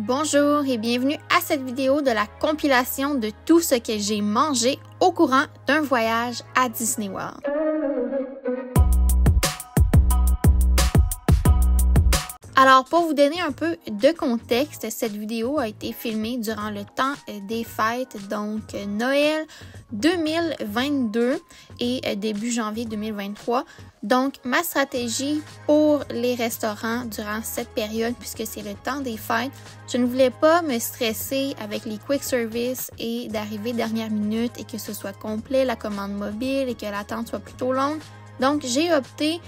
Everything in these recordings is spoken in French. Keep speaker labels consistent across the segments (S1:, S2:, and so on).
S1: Bonjour et bienvenue à cette vidéo de la compilation de tout ce que j'ai mangé au courant d'un voyage à Disney World. Alors, pour vous donner un peu de contexte, cette vidéo a été filmée durant le temps des fêtes, donc Noël 2022 et début janvier 2023. Donc, ma stratégie pour les restaurants durant cette période, puisque c'est le temps des fêtes, je ne voulais pas me stresser avec les quick service et d'arriver dernière minute et que ce soit complet, la commande mobile et que l'attente soit plutôt longue. Donc, j'ai opté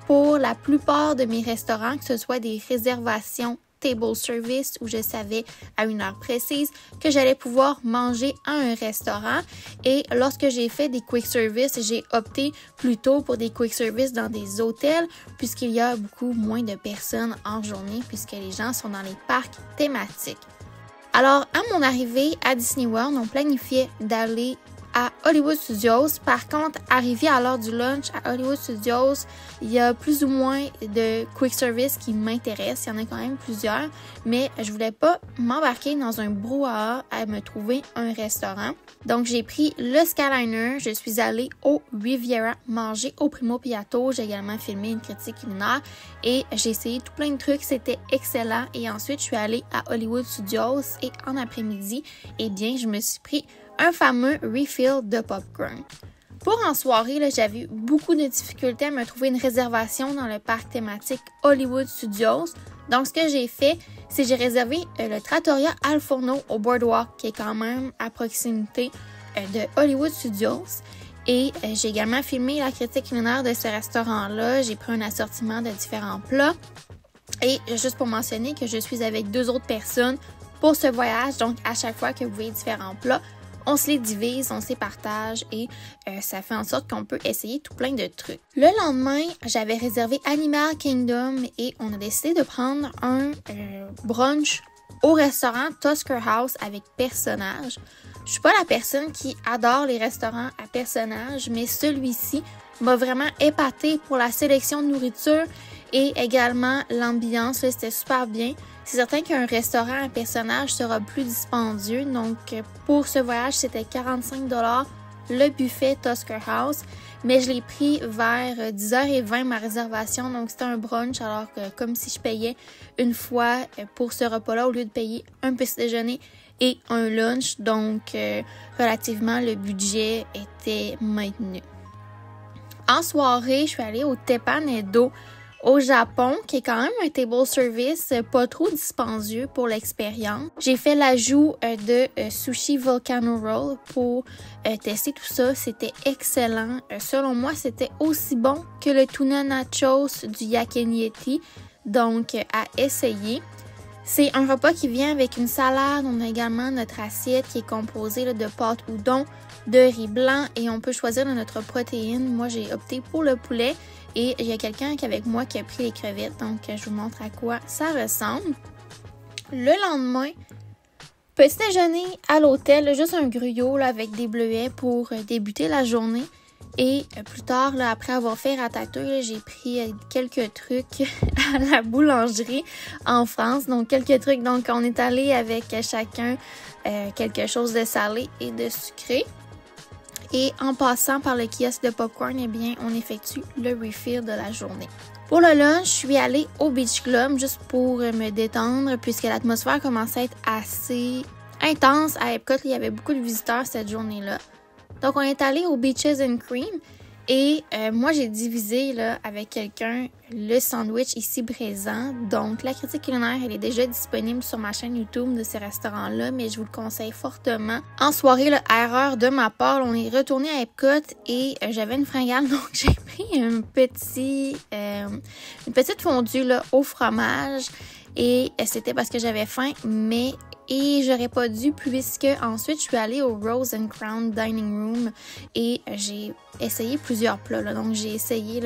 S1: pour la plupart de mes restaurants, que ce soit des réservations table service où je savais à une heure précise que j'allais pouvoir manger à un restaurant. Et lorsque j'ai fait des quick service, j'ai opté plutôt pour des quick service dans des hôtels puisqu'il y a beaucoup moins de personnes en journée puisque les gens sont dans les parcs thématiques. Alors, à mon arrivée à Disney World, on planifiait d'aller à Hollywood Studios. Par contre, arrivé à l'heure du lunch à Hollywood Studios, il y a plus ou moins de quick service qui m'intéressent. Il y en a quand même plusieurs, mais je voulais pas m'embarquer dans un brouhaha à me trouver un restaurant. Donc, j'ai pris le Skyliner. Je suis allée au Riviera manger au Primo Piatto. J'ai également filmé une critique culinaire et j'ai essayé tout plein de trucs. C'était excellent. Et ensuite, je suis allée à Hollywood Studios et en après-midi, eh bien, je me suis pris un fameux refill de popcorn. Pour en soirée, j'avais eu beaucoup de difficultés à me trouver une réservation dans le parc thématique Hollywood Studios. Donc, ce que j'ai fait, c'est que j'ai réservé le Trattoria Al Forno au Boardwalk, qui est quand même à proximité de Hollywood Studios. Et j'ai également filmé la critique culinaire de ce restaurant-là. J'ai pris un assortiment de différents plats. Et juste pour mentionner que je suis avec 2 autres personnes pour ce voyage. Donc, à chaque fois que vous voyez différents plats, on se les divise, on se les partage et ça fait en sorte qu'on peut essayer tout plein de trucs. Le lendemain, j'avais réservé Animal Kingdom et on a décidé de prendre un brunch au restaurant Tusker House avec personnages. Je suis pas la personne qui adore les restaurants à personnages, mais celui-ci m'a vraiment épatée pour la sélection de nourriture et également l'ambiance. C'était super bien. C'est certain qu'un restaurant à personnage sera plus dispendieux. Donc, pour ce voyage, c'était 45 $ le buffet Tusker House. Mais je l'ai pris vers 10h20 ma réservation. Donc, c'était un brunch alors que comme si je payais une fois pour ce repas-là au lieu de payer un petit déjeuner et un lunch. Donc, relativement, le budget était maintenu. En soirée, je suis allée au Teppan-Edo au Japon, qui est quand même un table service pas trop dispendieux pour l'expérience. J'ai fait l'ajout de sushi volcano roll pour tester tout ça. C'était excellent. Selon moi, c'était aussi bon que le tuna nachos du Yakinieti. Donc, à essayer. C'est un repas qui vient avec une salade. On a également notre assiette qui est composée de pâtes udon, de riz blanc et on peut choisir de notre protéine. Moi, j'ai opté pour le poulet et il y a quelqu'un qui est avec moi qui a pris les crevettes. Donc, je vous montre à quoi ça ressemble. Le lendemain, petit déjeuner à l'hôtel, juste un gruyot avec des bleuets pour débuter la journée. Et plus tard, après avoir fait ratatouille, j'ai pris quelques trucs à la boulangerie en France. Donc, quelques trucs. Donc, on est allé avec chacun quelque chose de salé et de sucré. Et en passant par le kiosque de popcorn, eh bien, on effectue le refill de la journée. Pour le lunch, je suis allée au Beach Club juste pour me détendre puisque l'atmosphère commençait à être assez intense. À Epcot, il y avait beaucoup de visiteurs cette journée-là. Donc, on est allé au Beaches and Cream et moi, j'ai divisé avec quelqu'un le sandwich ici présent. Donc, la critique culinaire, elle est déjà disponible sur ma chaîne YouTube de ces restaurants-là, mais je vous le conseille fortement. En soirée, erreur de ma part, on est retourné à Epcot et j'avais une fringale, donc j'ai pris une petite fondue au fromage et c'était parce que j'avais faim, et j'aurais pas dû puisque ensuite je suis allée au Rose and Crown Dining Room et j'ai essayé plusieurs plats. Donc j'ai essayé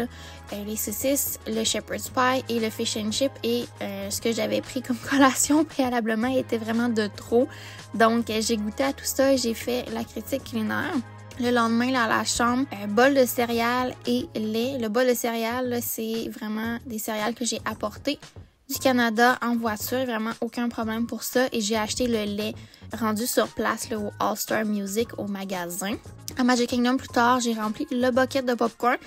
S1: les saucisses, le shepherd's pie et le fish and chip et ce que j'avais pris comme collation préalablement était vraiment de trop. Donc j'ai goûté à tout ça et j'ai fait la critique culinaire. Le lendemain, à la chambre, bol de céréales et lait. Le bol de céréales, c'est vraiment des céréales que j'ai apportées du Canada en voiture, vraiment aucun problème pour ça. Et j'ai acheté le lait rendu sur place là, au All Star Music au magasin. À Magic Kingdom plus tard, j'ai rempli le bucket de popcorn.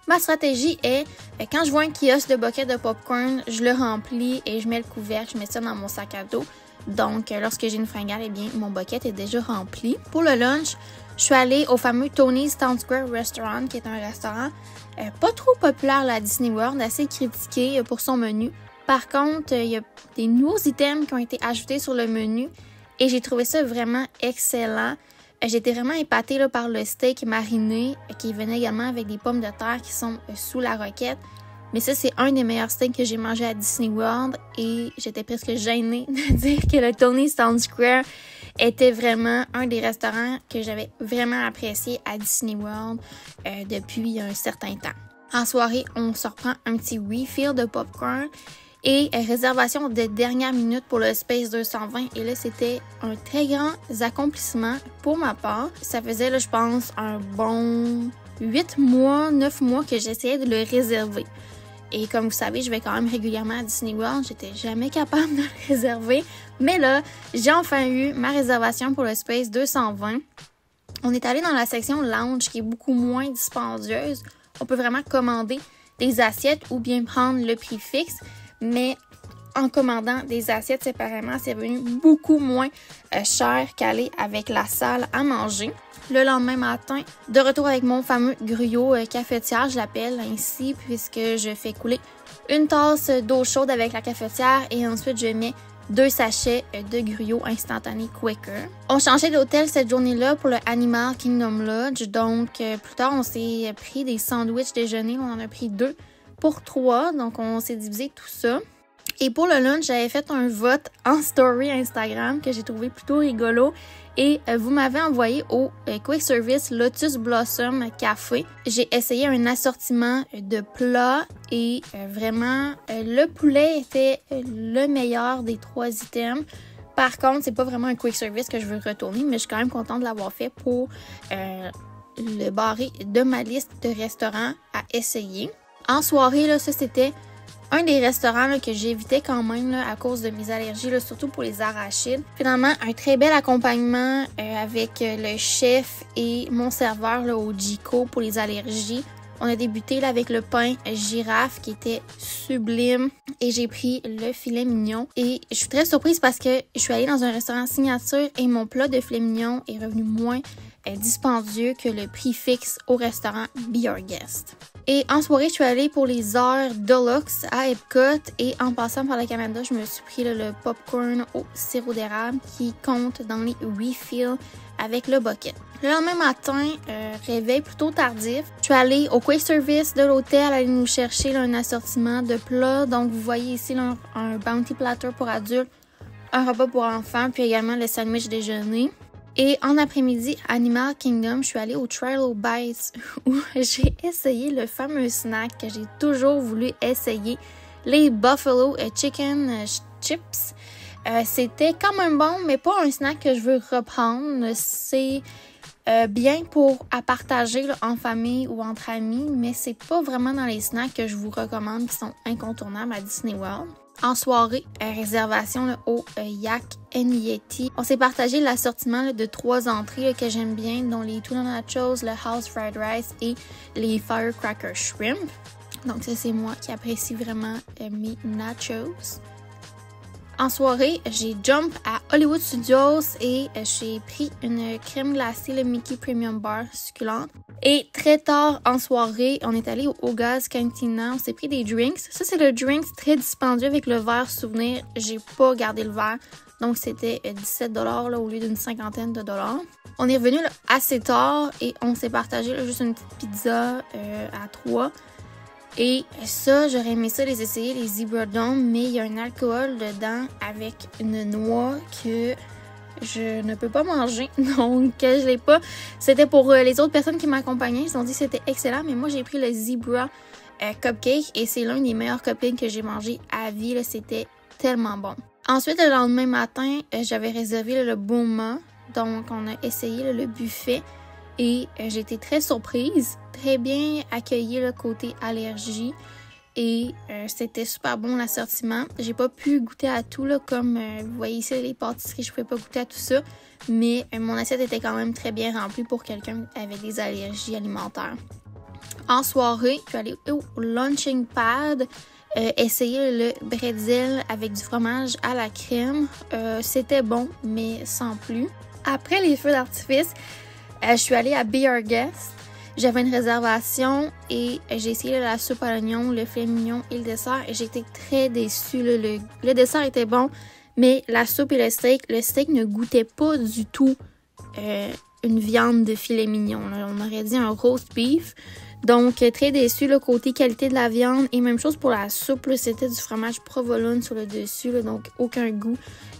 S1: Ma stratégie est, quand je vois un kiosque de bucket de popcorn, je le remplis et je mets le couvercle, je mets ça dans mon sac à dos. Donc, lorsque j'ai une fringale, eh bien, mon bucket est déjà rempli. Pour le lunch, je suis allée au fameux Tony's Town Square Restaurant, qui est un restaurant pas trop populaire là, à Disney World, assez critiqué pour son menu. Par contre, il y a des nouveaux items qui ont été ajoutés sur le menu et j'ai trouvé ça vraiment excellent. J'étais vraiment épatée là, par le steak mariné qui venait également avec des pommes de terre qui sont sous la roquette. Mais ça, c'est un des meilleurs steaks que j'ai mangé à Disney World et j'étais presque gênée de dire que le Tony's Town Square était vraiment un des restaurants que j'avais vraiment apprécié à Disney World depuis un certain temps. En soirée, on se reprend un petit refill de popcorn et réservation de dernière minute pour le Space 220. Et là, c'était un très grand accomplissement pour ma part. Ça faisait, là, je pense, un bon 8 mois, 9 mois que j'essayais de le réserver. Et comme vous savez, je vais quand même régulièrement à Disney World. J'étais jamais capable de le réserver. Mais là, j'ai enfin eu ma réservation pour le Space 220. On est allé dans la section lounge qui est beaucoup moins dispendieuse. On peut vraiment commander des assiettes ou bien prendre le prix fixe. Mais en commandant des assiettes séparément, c'est venu beaucoup moins cher qu'aller avec la salle à manger. Le lendemain matin, de retour avec mon fameux gruau cafetière, je l'appelle ainsi, puisque je fais couler une tasse d'eau chaude avec la cafetière et ensuite je mets 2 sachets de gruau instantané Quaker. On changeait d'hôtel cette journée-là pour le Animal Kingdom Lodge, donc plus tard on s'est pris des sandwichs déjeuner, on en a pris 2 pour 3, donc on s'est divisé tout ça. Et pour le lunch, j'avais fait un vote en story Instagram que j'ai trouvé plutôt rigolo. Et vous m'avez envoyé au Quick Service Lotus Blossom Café. J'ai essayé un assortiment de plats et vraiment, le poulet était le meilleur des 3 items. Par contre, c'est pas vraiment un Quick Service que je veux retourner, mais je suis quand même contente de l'avoir fait pour le barrer de ma liste de restaurants à essayer. En soirée, là, ça c'était un des restaurants là, que j'évitais quand même là, à cause de mes allergies, là, surtout pour les arachides. Finalement, un très bel accompagnement avec le chef et mon serveur là, au Jiko pour les allergies. On a débuté là, avec le pain girafe qui était sublime et j'ai pris le filet mignon. Et je suis très surprise parce que je suis allée dans un restaurant signature et mon plat de filet mignon est revenu moins dispendieux que le prix fixe au restaurant Be Your Guest. Et en soirée, je suis allée pour les heures Deluxe à Epcot et en passant par le Canada, je me suis pris le popcorn au sirop d'érable qui compte dans les refills avec le bucket. Le lendemain matin, réveil plutôt tardif. Je suis allée au Quick Service de l'hôtel, aller nous chercher là, un assortiment de plats. Donc, vous voyez ici là, un Bounty Platter pour adultes, un repas pour enfants, puis également le sandwich déjeuner. Et en après-midi, Animal Kingdom, je suis allée au Trilo Bites où j'ai essayé le fameux snack que j'ai toujours voulu essayer, les Buffalo Chicken Chips. C'était quand même bon, mais pas un snack que je veux reprendre. C'est bien pour à partager là, en famille ou entre amis, mais c'est pas vraiment dans les snacks que je vous recommande qui sont incontournables à Disney World. En soirée, réservation là, au Yak and Yeti. On s'est partagé l'assortiment là, de 3 entrées là, que j'aime bien, dont les tuna nachos, le house fried rice et les firecracker shrimp. Donc ça, c'est moi qui apprécie vraiment mes nachos. En soirée, j'ai jump à Hollywood Studios et j'ai pris une crème glacée, le Mickey Premium Bar succulente. Et très tard en soirée, on est allé au Oga's Cantina, on s'est pris des drinks. Ça, c'est le drink très dispendieux avec le verre souvenir. J'ai pas gardé le verre, donc c'était 17$ là, au lieu d'une cinquantaine de dollars. On est revenu là, assez tard et on s'est partagé là, juste une petite pizza à 3. Et ça, j'aurais aimé ça les essayer, les Zebra Dome, mais il y a un alcool dedans avec une noix que je ne peux pas manger, donc je l'ai pas. C'était pour les autres personnes qui m'accompagnaient, ils ont dit que c'était excellent, mais moi j'ai pris le Zebra Cupcake et c'est l'un des meilleurs cupcakes que j'ai mangé à vie, là, c'était tellement bon. Ensuite, le lendemain matin, j'avais réservé le Boma, donc on a essayé le buffet. Et j'ai été très surprise, très bien accueillie le côté allergie. et c'était super bon l'assortiment. J'ai pas pu goûter à tout, là, comme vous voyez ici les pâtisseries, je pouvais pas goûter à tout ça, mais mon assiette était quand même très bien remplie pour quelqu'un qui avait des allergies alimentaires. En soirée, je suis allée au Launching Pad essayer le bretzel avec du fromage à la crème. C'était bon, mais sans plus. Après les feux d'artifice, je suis allée à Be Our Guest. J'avais une réservation et j'ai essayé la soupe à l'oignon, le filet mignon et le dessert. Et j'ai été très déçue. Le dessert était bon, mais la soupe et le steak ne goûtait pas du tout une viande de filet mignon. Là. On aurait dit un roast beef. Donc, très déçue, le côté qualité de la viande. Et même chose pour la soupe, c'était du fromage provolone sur le dessus, là, donc aucun goût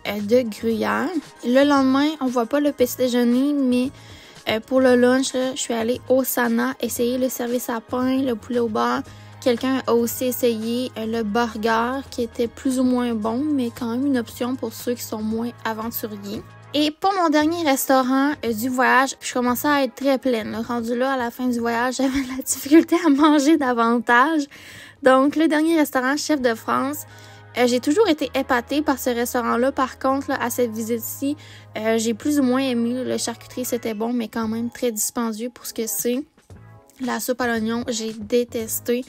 S1: de gruyère. Le lendemain, on voit pas le petit déjeuner, mais pour le lunch, là, je suis allée au Sana essayer le service à pain, le poulet au beurre. Quelqu'un a aussi essayé le burger qui était plus ou moins bon, mais quand même une option pour ceux qui sont moins aventuriers. Et pour mon dernier restaurant du voyage, je commençais à être très pleine. Rendu là, à la fin du voyage, j'avais de la difficulté à manger davantage. Donc, le dernier restaurant, Chef de France, j'ai toujours été épatée par ce restaurant-là. Par contre, là, à cette visite-ci, j'ai plus ou moins aimé. Le charcuterie, c'était bon, mais quand même très dispendieux pour ce que c'est. La soupe à l'oignon, j'ai détesté.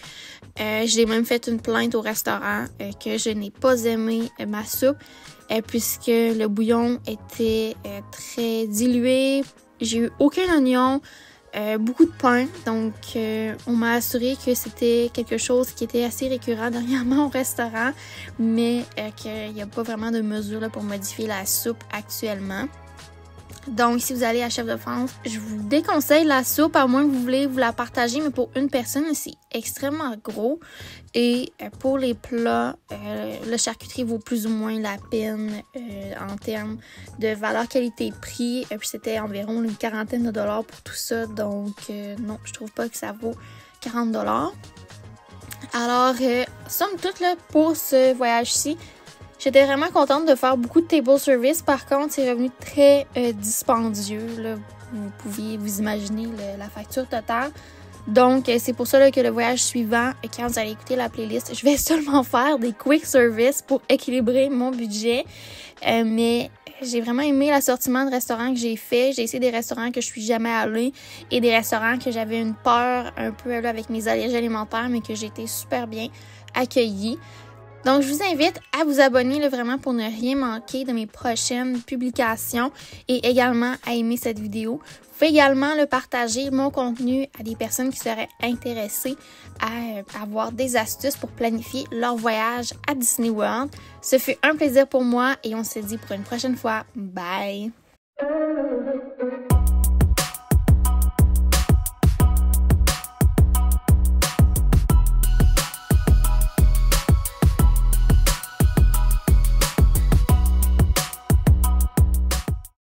S1: J'ai même fait une plainte au restaurant que je n'ai pas aimé ma soupe. Puisque le bouillon était très dilué. J'ai eu aucun oignon, beaucoup de pain. Donc, on m'a assuré que c'était quelque chose qui était assez récurrent dernièrement au restaurant, mais qu'il n'y a pas vraiment de mesure là, pour modifier la soupe actuellement. Donc, si vous allez à Chef de France, je vous déconseille la soupe, à moins que vous voulez vous la partager, mais pour une personne, c'est extrêmement gros. Et pour les plats, le charcuterie vaut plus ou moins la peine en termes de valeur qualité-prix. Puis c'était environ une quarantaine de dollars pour tout ça. Donc, non, je trouve pas que ça vaut 40 $. Alors, somme toute, là, pour ce voyage-ci, j'étais vraiment contente de faire beaucoup de table service. Par contre, c'est revenu très dispendieux. Là. Vous pouviez vous imaginer la facture totale. Donc, c'est pour ça là, que le voyage suivant, quand vous allez écouter la playlist, je vais seulement faire des quick service pour équilibrer mon budget. Mais j'ai vraiment aimé l'assortiment de restaurants que j'ai fait. J'ai essayé des restaurants que je suis jamais allée et des restaurants que j'avais une peur un peu là, avec mes allergies alimentaires, mais que j'ai été super bien accueillie. Donc, je vous invite à vous abonner là, vraiment pour ne rien manquer de mes prochaines publications et également à aimer cette vidéo. Vous pouvez également le partager, mon contenu, à des personnes qui seraient intéressées à avoir des astuces pour planifier leur voyage à Disney World. Ce fut un plaisir pour moi et on se dit pour une prochaine fois. Bye!